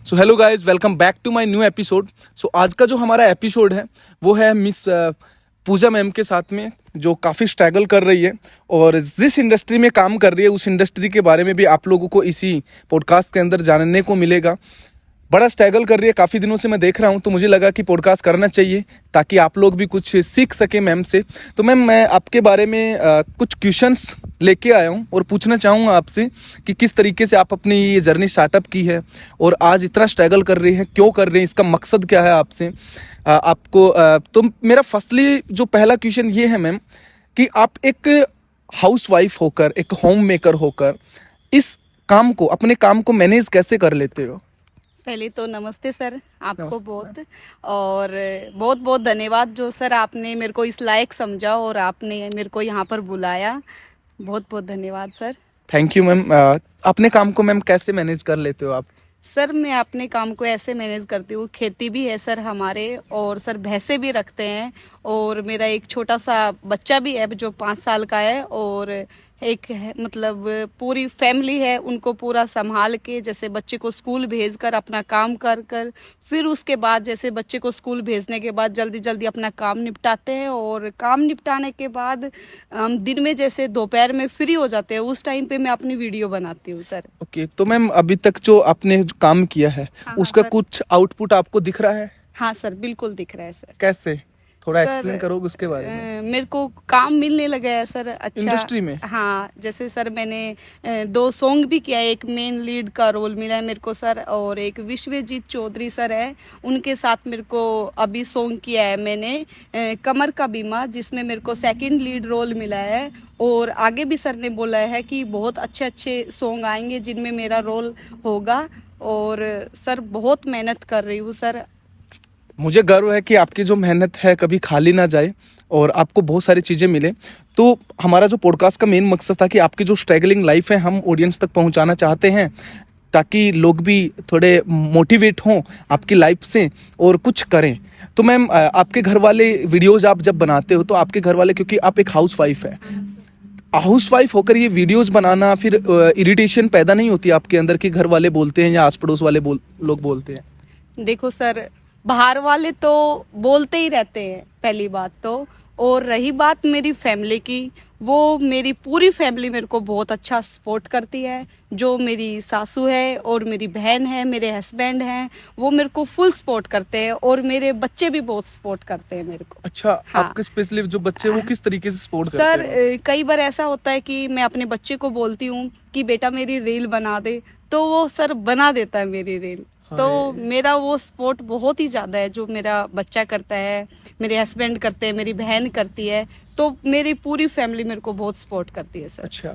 So hello guys, welcome back to my new episode. So आज का जो हमारा एपिसोड है वो है मिस पूजा मैम के साथ में, जो काफ़ी स्ट्रगल कर रही है और जिस इंडस्ट्री में काम कर रही है उस इंडस्ट्री के बारे में भी आप लोगों को इसी पॉडकास्ट के अंदर जानने को मिलेगा। बड़ा स्ट्रगल कर रही है, काफ़ी दिनों से मैं देख रहा हूँ, तो मुझे लगा कि पॉडकास्ट करना चाहिए ताकि आप लोग भी कुछ सीख सके मैम से। तो मैम, मैं आपके बारे में कुछ क्वेश्चंस लेके आया हूँ और पूछना चाहूँगा आपसे कि किस तरीके से आप अपनी ये जर्नी स्टार्टअप की है और आज इतना स्ट्रगल कर रही हैं, क्यों कर रही हैं, इसका मकसद क्या है आपसे तो मेरा फर्स्टली जो पहला क्वेश्चन ये है मैम कि आप एक हाउसवाइफ होकर, एक होम मेकर होकर इस काम को, अपने काम को मैनेज कैसे कर लेते हो? पहले तो नमस्ते सर, आपको नमस्ते। बहुत बहुत धन्यवाद जो सर आपने मेरे को इस लायक समझा और आपने मेरे को यहाँ पर बुलाया। बहुत बहुत धन्यवाद सर। Thank you ma'am. अपने काम को मैम कैसे मैनेज कर लेते हो आप? सर मैं अपने काम को ऐसे मैनेज करती हूँ, खेती भी है सर हमारे, और सर भैंसे भी रखते हैं, और मेरा एक छोटा सा बच्चा भी है जो 5 साल का है, और एक मतलब पूरी फैमिली है, उनको पूरा संभाल के जैसे बच्चे को स्कूल भेज कर अपना काम कर कर फिर उसके बाद जैसे बच्चे को स्कूल भेजने के बाद जल्दी जल्दी अपना काम निपटाते हैं, और काम निपटाने के बाद हम दिन में जैसे दोपहर में फ्री हो जाते हैं, उस टाइम पे मैं अपनी वीडियो बनाती हूँ सर। ओके, तो मैम अभी तक जो आपने जो काम किया है हाँ उसका सर। कुछ आउटपुट आपको दिख रहा है? हाँ सर, बिल्कुल दिख रहा है सर। कैसे, थोड़ा सर, एक्सप्लेन करोगे उसके बारे में? मेरे को काम मिलने लगा है सर अच्छा इंडस्ट्री में? हाँ, जैसे सर मैंने 2 सॉन्ग भी किया है, एक मेन लीड का रोल मिला है मेरे को सर, और एक विश्वजीत चौधरी सर है, उनके साथ मेरे को अभी सॉन्ग किया है मैंने कमर का बीमा, जिसमें मेरे को सेकंड लीड रोल मिला है। और आगे भी सर ने बोला है कि बहुत अच्छे अच्छे सॉन्ग आएंगे जिनमें मेरा रोल होगा, और सर बहुत मेहनत कर रही हूँ सर। मुझे गर्व है कि आपकी जो मेहनत है कभी खाली ना जाए और आपको बहुत सारी चीज़ें मिले। तो हमारा जो पॉडकास्ट का मेन मकसद था कि आपकी जो स्ट्रगलिंग लाइफ है हम ऑडियंस तक पहुंचाना चाहते हैं, ताकि लोग भी थोड़े मोटिवेट हों आपकी लाइफ से और कुछ करें। तो मैम, आपके घर वाले वीडियोज़ आप जब बनाते हो तो आपके घर वाले, क्योंकि आप एक हाउस वाइफ है, हाउस वाइफ होकर ये वीडियोस बनाना, फिर इरिटेशन पैदा नहीं होती आपके अंदर कि घर वाले बोलते हैं या आस पड़ोस वाले लोग बोलते हैं? देखो सर, बाहर वाले तो बोलते ही रहते हैं पहली बात तो, और रही बात मेरी फैमिली की, वो मेरी पूरी फैमिली मेरे को बहुत अच्छा सपोर्ट करती है। जो मेरी सासू है और मेरी बहन है, मेरे हस्बैंड हैं, वो मेरे को फुल सपोर्ट करते हैं, और मेरे बच्चे भी बहुत सपोर्ट करते हैं मेरे को। अच्छा, हाँ। आपके स्पेशली जो बच्चे वो किस तरीके से सपोर्ट करते सर हैं? कई बार ऐसा होता है कि मैं अपने बच्चे को बोलती हूँ कि बेटा मेरी रील बना दे, तो वो सर बना देता है मेरी रील। तो मेरा वो सपोर्ट बहुत ही ज़्यादा है, जो मेरा बच्चा करता है, मेरे हस्बैंड करते हैं, मेरी बहन करती है, तो मेरी पूरी फैमिली मेरे को बहुत सपोर्ट करती है सर। अच्छा,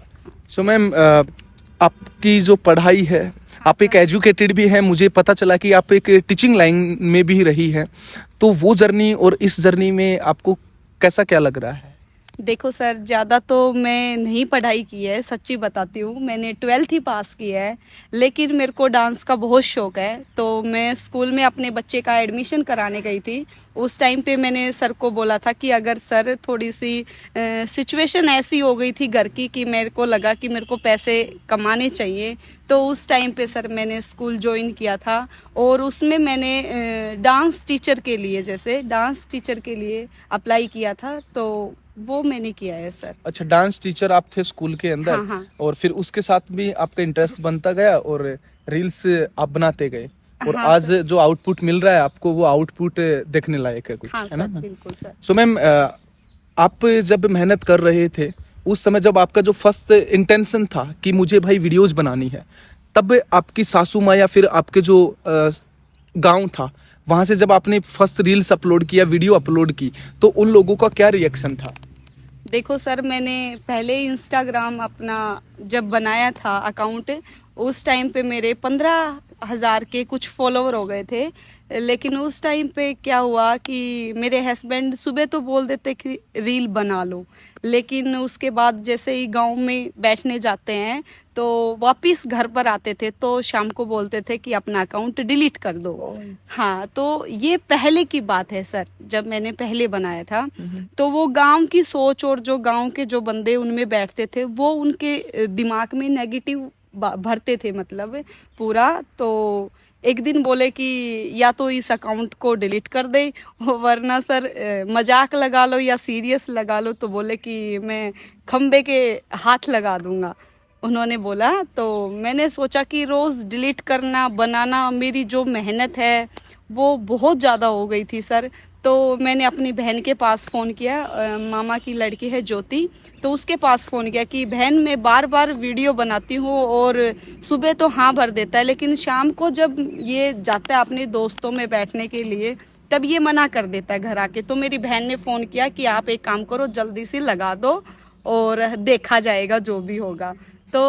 सो मैम, आपकी जो पढ़ाई है, आप एक एजुकेटेड भी हैं, मुझे पता चला कि आप एक टीचिंग लाइन में भी रही है, तो वो जर्नी और इस जर्नी में आपको कैसा क्या लग रहा है? देखो सर, ज़्यादा तो मैं नहीं पढ़ाई की है, सच्ची बताती हूँ, मैंने 12th ही पास की है, लेकिन मेरे को डांस का बहुत शौक है। तो मैं स्कूल में अपने बच्चे का एडमिशन कराने गई थी, उस टाइम पे मैंने सर को बोला था कि अगर सर थोड़ी सी सिचुएशन ऐसी हो गई थी घर की कि मेरे को लगा कि मेरे को पैसे कमाने चाहिए, तो उस टाइम पे सर मैंने स्कूल ज्वाइन किया था, और उसमें मैंने डांस टीचर के लिए, जैसे डांस टीचर के लिए अप्लाई किया था, तो वो मैंने किया है सर। अच्छा, डांस टीचर आप थे स्कूल के अंदर? हाँ, हाँ। और फिर उसके साथ भी आपका इंटरेस्ट बनता गया और रील्स आप बनाते गए, और हाँ आज सर। जो आउटपुट मिल रहा है आपको, वो आउटपुट देखने लायक है कुछ, हाँ है सर, ना? बिल्कुल सर। सो मैम, आप जब मेहनत कर रहे थे उस समय, जब आपका जो फर्स्ट इंटेंशन था कि मुझे भाई वीडियोस बनानी है, तब आपकी सासू माँ या फिर आपके जो गांव था, वहां से जब आपने फर्स्ट रील्स अपलोड किया, वीडियो अपलोड की, तो उन लोगों का क्या रिएक्शन था? देखो सर, मैंने पहले इंस्टाग्राम अपना जब बनाया था अकाउंट, उस टाइम पे मेरे 15,000 के कुछ फॉलोवर हो गए थे, लेकिन उस टाइम पे क्या हुआ कि मेरे हस्बैंड सुबह तो बोल देते कि रील बना लो, लेकिन उसके बाद जैसे ही गांव में बैठने जाते हैं तो वापस घर पर आते थे तो शाम को बोलते थे कि अपना अकाउंट डिलीट कर दो। हाँ, तो ये पहले की बात है सर, जब मैंने पहले बनाया था, तो वो गांव की सोच और जो गांव के जो बंदे उनमें बैठते थे, वो उनके दिमाग में नेगेटिव भरते थे, मतलब पूरा। तो एक दिन बोले कि या तो इस अकाउंट को डिलीट कर दे, वरना सर मजाक लगा लो या सीरियस लगा लो, तो बोले कि मैं खंबे के हाथ लगा दूंगा, उन्होंने बोला। तो मैंने सोचा कि रोज़ डिलीट करना बनाना, मेरी जो मेहनत है वो बहुत ज़्यादा हो गई थी सर। तो मैंने अपनी बहन के पास फ़ोन किया, मामा की लड़की है ज्योति, तो उसके पास फ़ोन किया कि बहन मैं बार बार वीडियो बनाती हूँ और सुबह तो हाँ भर देता है, लेकिन शाम को जब ये जाता है अपने दोस्तों में बैठने के लिए तब ये मना कर देता है घर आके। तो मेरी बहन ने फ़ोन किया कि आप एक काम करो, जल्दी से लगा दो और देखा जाएगा जो भी होगा। तो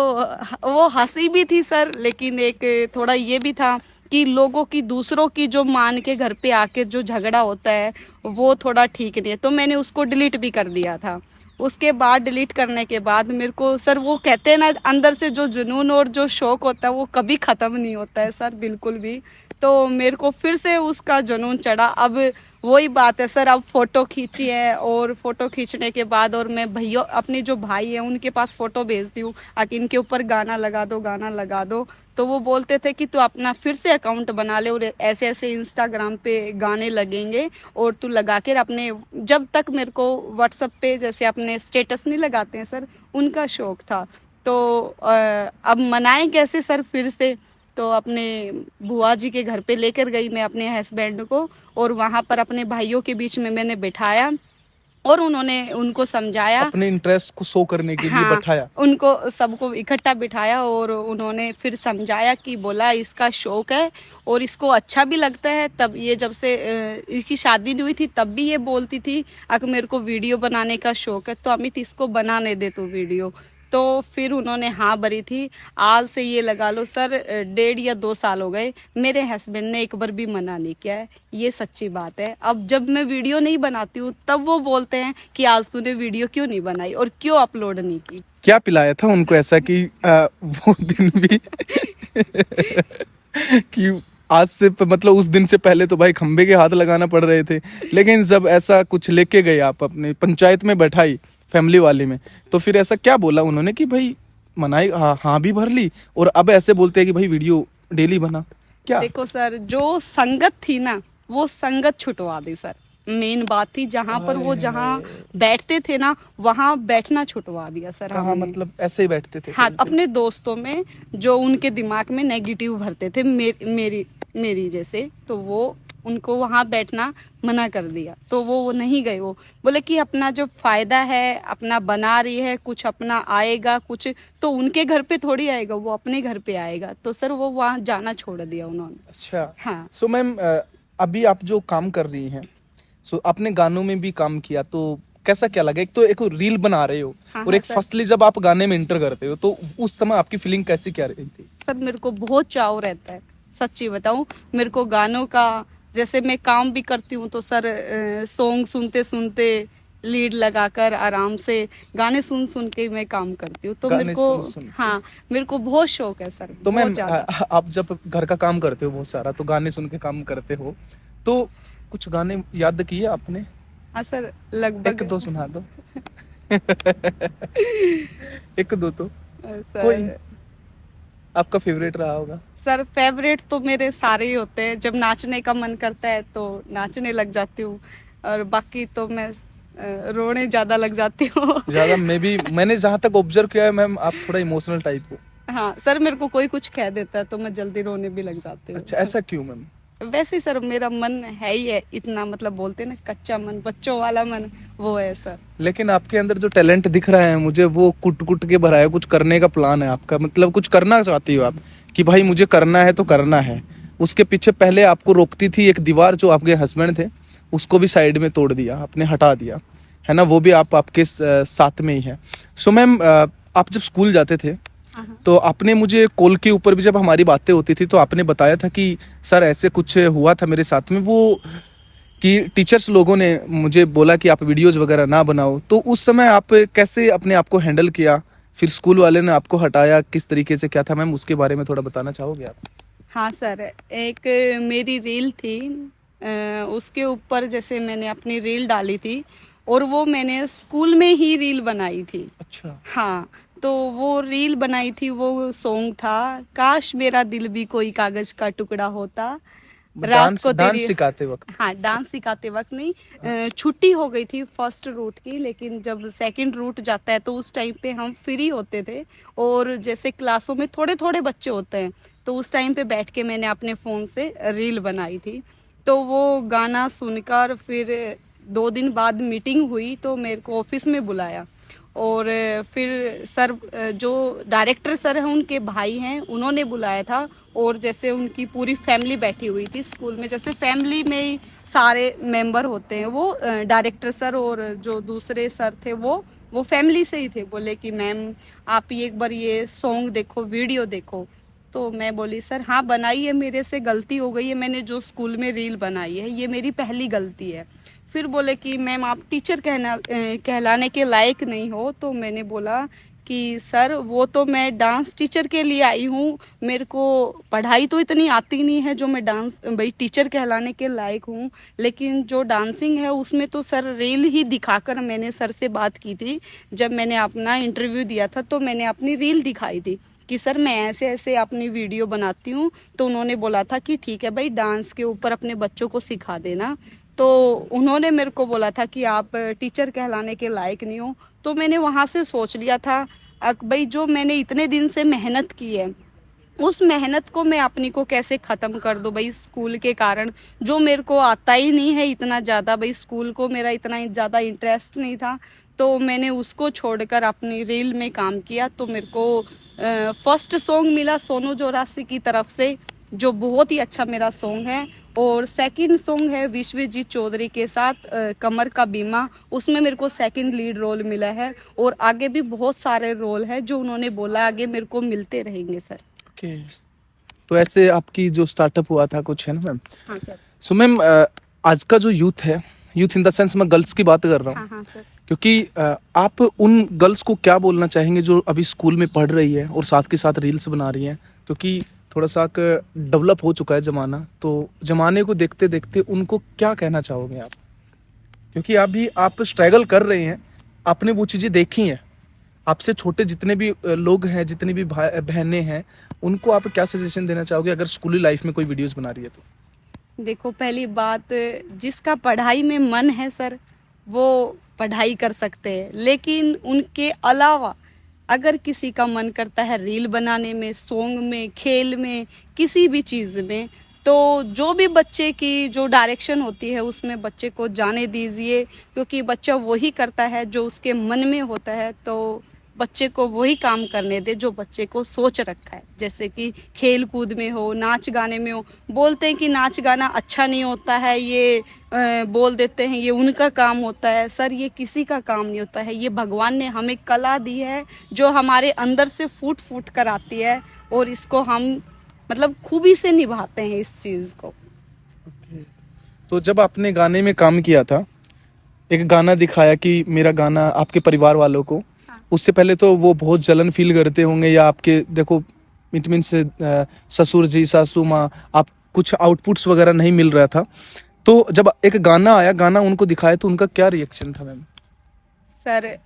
वो हंसी भी थी सर, लेकिन एक थोड़ा ये भी था कि लोगों की, दूसरों की जो मान के घर पे आकर जो झगड़ा होता है वो थोड़ा ठीक नहीं है। तो मैंने उसको डिलीट भी कर दिया था। उसके बाद डिलीट करने के बाद मेरे को सर, वो कहते हैं ना, अंदर से जो जुनून और जो शौक होता है वो कभी ख़त्म नहीं होता है सर, बिल्कुल भी। तो मेरे को फिर से उसका जुनून चढ़ा। अब वही बात है सर, अब फ़ोटो खींची है और फ़ोटो खींचने के बाद और मैं भैया, अपने जो भाई हैं उनके पास फ़ोटो भेजती हूँ कि इनके ऊपर गाना लगा दो, गाना लगा दो। तो वो बोलते थे कि तू अपना फिर से अकाउंट बना ले और ऐसे ऐसे इंस्टाग्राम पे गाने लगेंगे और तू लगा कर अपने, जब तक मेरे को व्हाट्सएप पे जैसे अपने स्टेटस नहीं लगाते हैं सर, उनका शौक़ था। तो अब मनाएं कैसे सर फिर से? तो अपने बुआ जी के घर पे लेकर गई मैं अपने हस्बैंड को, और वहाँ पर अपने भाइयों के बीच में मैंने बिठाया और उन्होंने उनको समझाया, अपने इंटरेस्ट को शो करने के लिए बैठाया, उनको सबको इकट्ठा बिठाया और उन्होंने फिर समझाया कि बोला इसका शौक है और इसको अच्छा भी लगता है। तब ये जब से इसकी शादी नहीं हुई थी तब भी ये बोलती थी अगर मेरे को वीडियो बनाने का शौक है तो अमित इसको बनाने दे तू वीडियो। तो फिर उन्होंने हाँ भरी थी। आज से ये लगा लो सर 1.5 या 2 साल हो गए, मेरे हस्बैंड ने एक बार भी मना नहीं किया है, ये सच्ची बात है। अब जब मैं वीडियो नहीं बनाती हूँ तब वो बोलते हैं कि आज तूने वीडियो क्यों नहीं बनाई और क्यों अपलोड नहीं की। क्या पिलाया था उनको ऐसा कि वो दिन भी कि आज से मतलब उस दिन से पहले तो भाई खंबे के हाथ लगाना पड़ रहे थे, लेकिन जब ऐसा कुछ लेके गए आप अपने पंचायत में बैठाई फैमिली वाले में, तो फिर ऐसा क्या बोला उन्होंने कि भाई मनाई, हाँ भी भर ली और अब ऐसे बोलते हैं कि भाई वीडियो डेली बना? क्या देखो सर, जो संगत थी ना वो संगत छुटवा दी सर। मेन बात थी जहाँ पर वो जहाँ बैठते थे ना वहाँ बैठना छुटवा दिया सर हाँ, हमने। मतलब ऐसे ही बैठते थे? हाँ, अपने दोस्तों में जो उनके दिमाग में नेगेटिव भरते थे मेरी जैसे, तो वो उनको वहाँ बैठना मना कर दिया। तो वो नहीं गए। वो बोले कि अपना जो फायदा है, अपना बना रही है, कुछ अपना आएगा कुछ तो उनके घर पे थोड़ी आएगा, वो अपने घर पे आएगा। तो सर वो वहाँ जाना छोड़ दिया उन्होंने। अच्छा। हाँ। सो मैम, अभी आप जो काम कर रही हैं, सो अपने गानों में भी काम किया, तो कैसा क्या लगा? एक तो एक रील बना रहे हो और एक फर्स्टली जब आप गाने में एंटर करते हो, तो उस समय आपकी फीलिंग कैसी क्या रही थी? सर मेरे को बहुत चाव रहता है, सच्ची बताऊं। मेरे को गानों का, जैसे मैं काम भी करती हूँ तो सर सॉन्ग सुनते सुनते लीड लगाकर आराम से गाने सुन सुन के मैं काम करती हूँ। तो मेरे को हाँ, मेरे को बहुत शौक है सर। तो मैम, आप जब घर का काम करते हो बहुत सारा, तो गाने सुन के काम करते हो, तो कुछ गाने याद किए आपने? हाँ सर, लगभग 1-2 सुना दो। 1-2 तो सर कोई आपका फेवरेट रहा होगा? सर फेवरेट तो मेरे सारे ही होते हैं। जब नाचने का मन करता है तो नाचने लग जाती हूँ और बाकी तो मैं रोने ज्यादा लग जाती हूँ। ज्यादा मैंने जहाँ तक ऑब्जर्व किया है मैम, आप थोड़ा इमोशनल टाइप हो। हाँ सर, मेरे को कोई कुछ कह देता है तो मैं जल्दी रोने भी लग जाती हूँ। अच्छा, ऐसा क्यों मैम? वैसे सर मेरा मन है ही है इतना, मतलब बोलते हैं ना कच्चा मन, बच्चों वाला मन, वो है सर। लेकिन आपके अंदर जो टैलेंट दिख रहा है मुझे, वो कुट कुट के भरा है। कुछ करने का प्लान है आपका, मतलब कुछ करना चाहती हो आप कि भाई मुझे करना है तो करना है। उसके पीछे पहले आपको रोकती थी एक दीवार, जो आपके हस्बैंड थे, उसको भी साइड में तोड़ दिया आपने, हटा दिया है ना, वो भी आपके साथ में ही है। सो मैम, आप जब स्कूल जाते थे तो आपने मुझे कॉल के ऊपर भी जब हमारी बातें होती थी तो आपने बताया था कि सर ऐसे कुछ हुआ था मेरे साथ में, वो कि टीचर्स लोगों ने मुझे बोला कि आप वीडियोस वगैरह ना बनाओ। तो उस समय आप कैसे अपने आप को हैंडल किया? फिर स्कूल वाले ने आपको हटाया, किस तरीके से क्या था मैम, उसके बारे में थोड़ा बताना चाहोगे आप? हाँ सर, एक मेरी रील थी, उसके ऊपर जैसे मैंने अपनी रील डाली थी और वो मैंने स्कूल में ही रील बनाई थी। अच्छा। हाँ, तो वो रील बनाई थी, वो सॉन्ग था काश मेरा दिल भी कोई कागज का टुकड़ा होता, रात को डांस तेरी। सिखाते वक्त। हाँ, डांस सिखाते वक्त नहीं, छुट्टी हो गई थी फर्स्ट रूट की, लेकिन जब सेकंड रूट जाता है तो उस टाइम पे हम फ्री होते थे, और जैसे क्लासों में थोड़े थोड़े बच्चे होते हैं, तो उस टाइम पे बैठ के मैंने अपने फ़ोन से रील बनाई थी। तो वो गाना सुनकर फिर 2 दिन बाद मीटिंग हुई, तो मेरे को ऑफिस में बुलाया, और फिर सर, जो डायरेक्टर सर हैं उनके भाई हैं, उन्होंने बुलाया था, और जैसे उनकी पूरी फैमिली बैठी हुई थी स्कूल में, जैसे फैमिली में ही सारे मेंबर होते हैं, वो डायरेक्टर सर और जो दूसरे सर थे वो फैमिली से ही थे। बोले कि मैम आप ये एक बार ये सॉन्ग देखो, वीडियो देखो। तो मैं बोली सर हाँ बनाइए, मेरे से गलती हो गई है, मैंने जो स्कूल में रील बनाई है ये मेरी पहली गलती है। फिर बोले कि मैम आप टीचर कहलाने के लायक नहीं हो। तो मैंने बोला कि सर वो तो मैं डांस टीचर के लिए आई हूँ, मेरे को पढ़ाई तो इतनी आती नहीं है जो मैं डांस भाई टीचर कहलाने के लायक हूँ, लेकिन जो डांसिंग है उसमें तो सर रील ही दिखाकर मैंने सर से बात की थी। जब मैंने अपना इंटरव्यू दिया था तो मैंने अपनी रील दिखाई थी कि सर मैं ऐसे ऐसे अपनी वीडियो बनाती हूँ। तो उन्होंने बोला था कि ठीक है भाई, डांस के ऊपर अपने बच्चों को सिखा देना। तो उन्होंने मेरे को बोला था कि आप टीचर कहलाने के लायक नहीं हो। तो मैंने वहाँ से सोच लिया था भाई जो मैंने इतने दिन से मेहनत की है, उस मेहनत को मैं अपनी को कैसे ख़त्म कर दूँ भाई स्कूल के कारण, जो मेरे को आता ही नहीं है इतना ज़्यादा, भाई स्कूल को मेरा इतना ज़्यादा इंटरेस्ट नहीं था। तो मैंने उसको छोड़कर अपनी रील में काम किया। तो मेरे को फर्स्ट सॉन्ग मिला सोनू जोरासी की तरफ से, जो बहुत ही अच्छा मेरा सॉन्ग है, और सेकंड सॉन्ग है विश्वजीत चौधरी के साथ कमर का बीमा, उसमें मेरे को सेकंड लीड रोल मिला है, और आगे भी बहुत सारे रोल हैं जो उन्होंने बोला आगे मेरे को मिलते रहेंगे सर। ओके, तो ऐसे आपकी जो स्टार्टअप हुआ था कुछ है ना मैम? हाँ सर। सो मैम आज का जो यूथ है, यूथ इन द सेंस मैं गर्ल्स की बात कर रहा हूँ, हाँ हाँ सर। क्योंकि आप उन गर्ल्स को क्या बोलना चाहेंगे जो अभी स्कूल में पढ़ रही है और साथ के साथ रील्स बना रही हैं, क्योंकि थोड़ा सा डेवलप हो चुका है ज़माना, तो ज़माने को देखते देखते उनको क्या कहना चाहोगे आप? क्योंकि अभी आप स्ट्रगल कर रहे हैं, आपने वो चीज़ें देखी हैं, आपसे छोटे जितने भी लोग हैं, जितनी भी भाई बहनें हैं, उनको आप क्या सजेशन देना चाहोगे अगर स्कूली लाइफ में कोई वीडियोस बना रही है तो? देखो पहली बात, जिसका पढ़ाई में मन है सर वो पढ़ाई कर सकते हैं, लेकिन उनके अलावा अगर किसी का मन करता है रील बनाने में, सॉन्ग में, खेल में, किसी भी चीज़ में, तो जो भी बच्चे की जो डायरेक्शन होती है उसमें बच्चे को जाने दीजिए, क्योंकि बच्चा वही करता है जो उसके मन में होता है। तो बच्चे को वही काम करने दे जो बच्चे को सोच रखा है, जैसे कि खेल कूद में हो, नाच गाने में हो। बोलते हैं कि नाच गाना अच्छा नहीं होता है, ये बोल देते हैं ये उनका काम होता है। सर ये किसी का काम नहीं होता है, ये भगवान ने हमें कला दी है जो हमारे अंदर से फूट फूट कर आती है, और इसको हम मतलब खूबी से निभाते हैं इस चीज़ को। तो जब आपने गाने में काम किया था, एक गाना दिखाया कि मेरा गाना आपके परिवार वालों को, उससे पहले तो वो बहुत जलन फील करते होंगे, या आपके देखो इट मीन्स ससुर जी, सासू माँ, आप कुछ आउटपुट्स वगैरह नहीं मिल रहा था, तो जब एक गाना आया, गाना उनको दिखाया, तो उनका क्या रिएक्शन था मैम? सर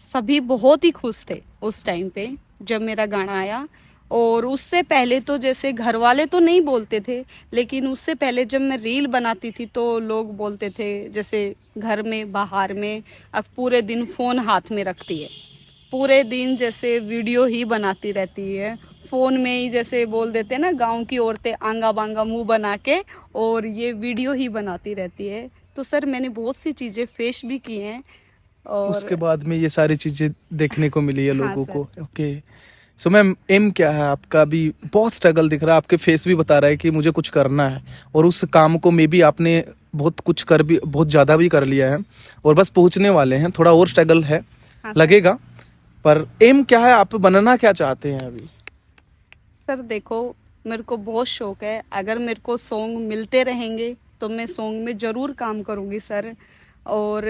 सभी बहुत ही खुश थे उस टाइम पे जब मेरा गाना आया, और उससे पहले तो जैसे घर वाले तो नहीं बोलते थे, लेकिन उससे पहले जब मैं रील बनाती थी तो लोग बोलते थे, जैसे घर में बाहर में, अब पूरे दिन फ़ोन हाथ में रखती है, पूरे दिन जैसे वीडियो ही बनाती रहती है फ़ोन में ही, जैसे बोल देते हैं ना गांव की औरतें आंगा बांगा मुंह बना के, और ये वीडियो ही बनाती रहती है। तो सर मैंने बहुत सी चीज़ें फेस भी की हैं, और उसके बाद में ये सारी चीजें देखने को मिली है हाँ लोगों सर। को। ओके, सो मैम एम क्या है आपका? अभी बहुत स्ट्रगल दिख रहा है, आपके फेस भी बता रहा है कि मुझे कुछ करना है, और उस काम को मे बी आपने बहुत कुछ कर भी, बहुत ज़्यादा भी कर लिया है, और बस पहुंचने वाले हैं, थोड़ा और स्ट्रगल है, हाँ लगेगा, पर एम क्या है? आप बनना क्या चाहते हैं अभी? सर देखो मेरे को बहुत शौक है, अगर मेरे को सॉन्ग मिलते रहेंगे तो मैं सॉन्ग में ज़रूर काम करूँगी सर। और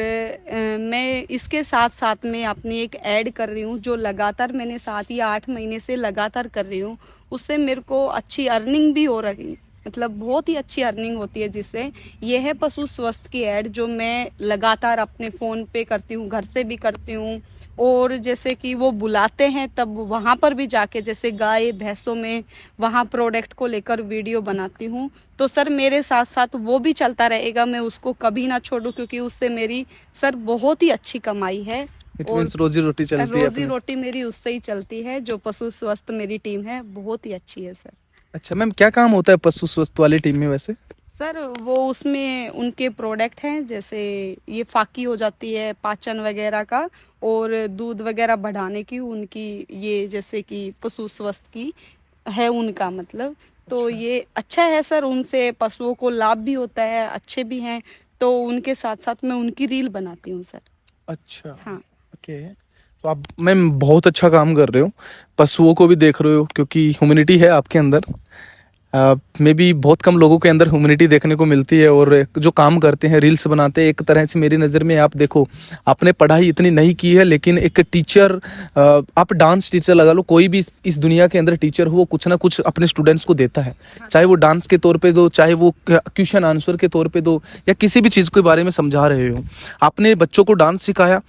मैं इसके साथ साथ में अपनी एक ऐड कर रही हूँ जो लगातार मैंने 7 या 8 महीने से लगातार कर रही हूँ, उससे मेरे को अच्छी अर्निंग भी हो रही मतलब बहुत ही अच्छी अर्निंग होती है जिससे। ये है पशु स्वास्थ्य की ऐड जो मैं लगातार अपने फ़ोन पे करती हूँ, घर से भी करती हूँ। और जैसे कि वो बुलाते हैं तब वहाँ पर भी जाके, जैसे गाय भैंसों में, वहाँ प्रोडक्ट को लेकर वीडियो बनाती हूँ। तो सर मेरे साथ साथ वो भी चलता रहेगा, मैं उसको कभी ना छोड़ूं, क्योंकि उससे मेरी सर बहुत ही अच्छी कमाई है। इट और मीन्स रोजी रोटी चलती है रोजी अपनी। रोटी मेरी उससे ही चलती है। जो पशु स्वास्थ्य मेरी टीम है बहुत ही अच्छी है सर। अच्छा मैम, क्या काम होता है पशु स्वास्थ्य वाली टीम में वैसे? सर वो उसमें उनके प्रोडक्ट हैं, जैसे ये फाकी हो जाती है पाचन वगैरह का, और दूध वगैरह बढ़ाने की उनकी, ये जैसे कि पशु स्वास्थ्य की है उनका मतलब। तो ये अच्छा है सर, उनसे पशुओं को लाभ भी होता है, अच्छे भी हैं। तो उनके साथ साथ मैं उनकी रील बनाती हूँ सर। अच्छा, हाँ ओके। तो आप मैम बहुत अच्छा काम कर रहे हो, पशुओं को भी देख रहे हो, क्योंकि ह्यूमैनिटी है आपके अंदर। मे बी बहुत कम लोगों के अंदर ह्यूमैनिटी देखने को मिलती है। और जो काम करते हैं, रील्स बनाते हैं, एक तरह से मेरी नज़र में आप देखो, आपने पढ़ाई इतनी नहीं की है, लेकिन एक टीचर, आप डांस टीचर लगा लो, कोई भी इस दुनिया के अंदर टीचर हो, वो कुछ ना कुछ अपने स्टूडेंट्स को देता है। चाहे वो डांस के तौर पे दो, चाहे वो क्वेश्चन आंसर के तौर पे दो, या किसी भी चीज़ के बारे में समझा रहे हो। आपने बच्चों को डांस सिखाया।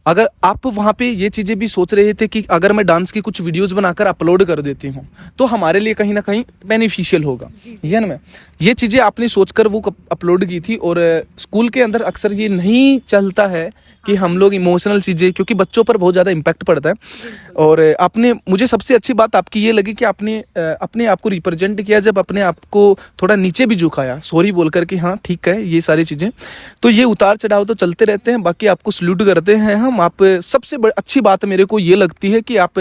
अगर आप वहाँ पे ये चीज़ें भी सोच रहे थे कि अगर मैं डांस की कुछ वीडियोस बनाकर अपलोड कर देती हूँ तो हमारे लिए कहीं ना कहीं बेनिफिशियल होगा, ये ना मैम? ये चीज़ें आपने सोचकर वो अपलोड की थी। और स्कूल के अंदर अक्सर ये नहीं चलता है कि हम लोग इमोशनल चीज़ें, क्योंकि बच्चों पर बहुत ज़्यादा इम्पैक्ट पड़ता है। और आपने, मुझे सबसे अच्छी बात आपकी ये लगी कि आपने अपने आप को रिप्रेजेंट किया, जब अपने आप को थोड़ा नीचे भी झुकाया, सॉरी बोलकर कि हाँ ठीक है, ये सारी चीज़ें। तो ये उतार चढ़ाव तो चलते रहते हैं, बाकी आपको सल्यूट करते हैं हम। आप सबसे अच्छी बात मेरे को ये लगती है कि आप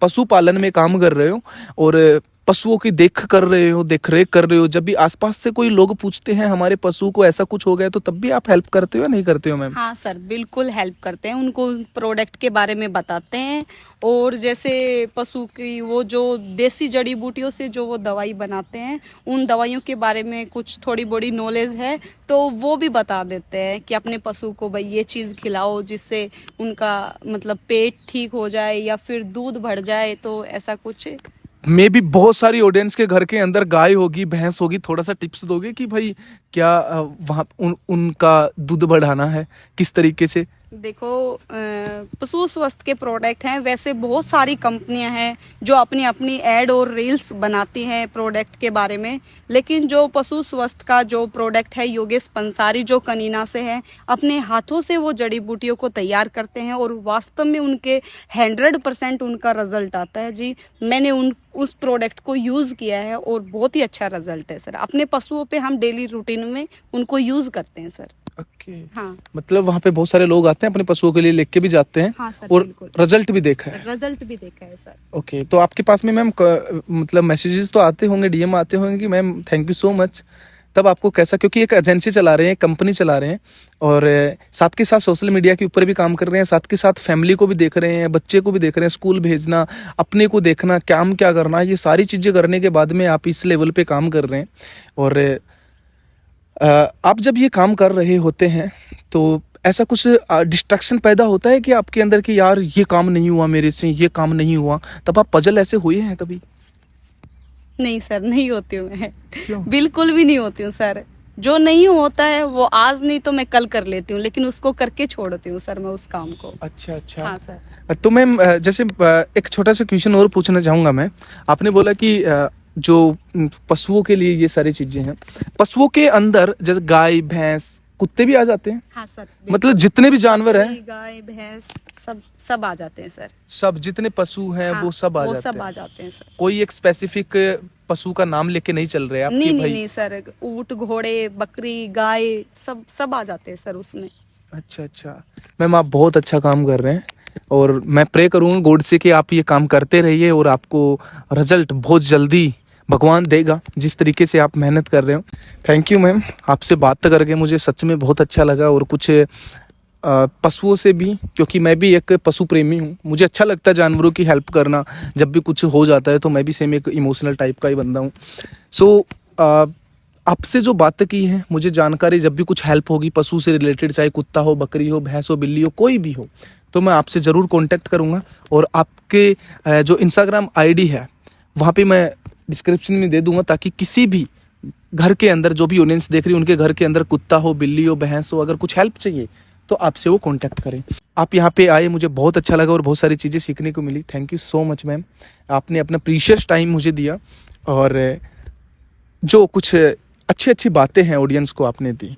पशुपालन में काम कर रहे हो और पशुओं की देख कर रहे हो, देख रेख कर रहे हो। जब भी आसपास से कोई लोग पूछते हैं हमारे पशु को ऐसा कुछ हो गया, तो तब भी आप हेल्प करते हो या नहीं करते हो मैम? हाँ सर, बिल्कुल हेल्प करते हैं, उनको प्रोडक्ट के बारे में बताते हैं। और जैसे पशु की वो जो देसी जड़ी बूटियों से जो वो दवाई बनाते हैं, उन दवाइयों के बारे में कुछ थोड़ी बड़ी नॉलेज है, तो वो भी बता देते हैं कि अपने पशु को भाई ये चीज़ खिलाओ जिससे उनका मतलब पेट ठीक हो जाए या फिर दूध बढ़ जाए, तो ऐसा कुछ। मे भी बहुत सारी ऑडियंस के घर के अंदर गाय होगी, भैंस होगी, थोड़ा सा टिप्स दोगे कि भाई क्या वहाँ उनका दूध बढ़ाना है, किस तरीके से? देखो, पशु स्वास्थ्य के प्रोडक्ट हैं, वैसे बहुत सारी कंपनियां हैं जो अपनी अपनी ऐड और रील्स बनाती हैं प्रोडक्ट के बारे में। लेकिन जो पशु स्वास्थ्य का जो प्रोडक्ट है, योगेश पंसारी जो कनीना से है, अपने हाथों से वो जड़ी बूटियों को तैयार करते हैं और वास्तव में उनके 100% उनका रिजल्ट आता है जी। मैंने उस प्रोडक्ट को यूज़ किया है और बहुत ही अच्छा रिजल्ट है सर। अपने पशुओं पे हम डेली रूटीन में उनको यूज़ करते हैं सर। ओके। हाँ, मतलब वहाँ पे बहुत सारे लोग आते हैं, अपने पशुओं के लिए लेके भी जाते हैं। हाँ सर, और बिल्कुल। रिजल्ट भी देखा है? रिजल्ट भी देखा है सर। ओके। तो आपके पास में मैम मतलब मैसेजेस तो आते होंगे, डीएम आते होंगे कि ma'am thank you so much, तब आपको कैसा, क्योंकि एक एजेंसी चला रहे हैं, कंपनी चला रहे हैं, और साथ के साथ सोशल मीडिया के ऊपर भी काम कर रहे हैं, साथ के साथ फैमिली को भी देख रहे हैं, बच्चे को भी देख रहे हैं, स्कूल भेजना, अपने को देखना, काम क्या करना, ये सारी चीज़ें करने के बाद में आप इस लेवल पे काम कर रहे हैं। और आप जब ये काम कर रहे होते हैं तो ऐसा कुछ डिस्ट्रैक्शन पैदा होता है कि आपके अंदर कि यार ये काम नहीं हुआ मेरे से, ये काम नहीं हुआ, तब आप पजल ऐसे हुए हैं कभी? नहीं सर, नहीं होती हूँ मैं। क्यों? बिल्कुल भी नहीं होती हूँ सर। जो नहीं होता है वो आज नहीं तो मैं कल कर लेती हूँ, लेकिन उसको करके छोड़ती हूँ सर मैं उस काम को। अच्छा अच्छा। हाँ सर। तो मैम जैसे एक छोटा सा क्वेश्चन और पूछना चाहूँगा मैं। आपने बोला कि जो पशुओं के लिए ये सारी चीज़ें हैं, पशुओं के अंदर जैसे गाय भैंस कुत्ते भी आ जाते हैं? हाँ सर, मतलब जितने भी जानवर हैं, गाय भैंस सब आ जाते हैं सर। सब जितने पशु हैं हाँ, वो सब आ वो जाते सब हैं? आ जाते हैं सर। कोई एक स्पेसिफिक पशु का नाम लेके नहीं चल रहे आप? नहीं कि नहीं भाई नहीं सर, ऊंट घोड़े बकरी गाय सब आ जाते हैं सर उसमें। अच्छा अच्छा। मैम आप बहुत अच्छा काम कर रहे हैं और मैं प्रे करूँगा गॉड से कि आप ये काम करते रहिए और आपको रिजल्ट बहुत जल्दी भगवान देगा, जिस तरीके से आप मेहनत कर रहे हो। थैंक यू मैम, आपसे बात करके मुझे सच में बहुत अच्छा लगा। और कुछ पशुओं से भी, क्योंकि मैं भी एक पशु प्रेमी हूँ, मुझे अच्छा लगता है जानवरों की हेल्प करना। जब भी कुछ हो जाता है तो मैं भी सेम एक इमोशनल टाइप का ही बंदा हूँ। सो आपसे जो बातें की है, मुझे जानकारी, जब भी कुछ हेल्प होगी पशु से रिलेटेड, चाहे कुत्ता हो, बकरी हो, भैंस हो, बिल्ली हो, कोई भी हो, तो मैं आपसे ज़रूर कांटेक्ट करूँगा। और आपके जो इंस्टाग्राम आईडी है वहाँ पे मैं डिस्क्रिप्शन में दे दूँगा, ताकि किसी भी घर के अंदर जो भी ऑडियंस देख रही है उनके घर के अंदर कुत्ता हो, बिल्ली हो, भैंस हो, अगर कुछ हेल्प चाहिए तो आपसे वो कांटेक्ट करें। आप यहाँ पे आए, मुझे बहुत अच्छा लगा और बहुत सारी चीज़ें सीखने को मिली। Thank you so much ma'am, आपने अपना प्रीशियस टाइम मुझे दिया और जो कुछ अच्छी अच्छी बातें हैं ऑडियंस को आपने दी।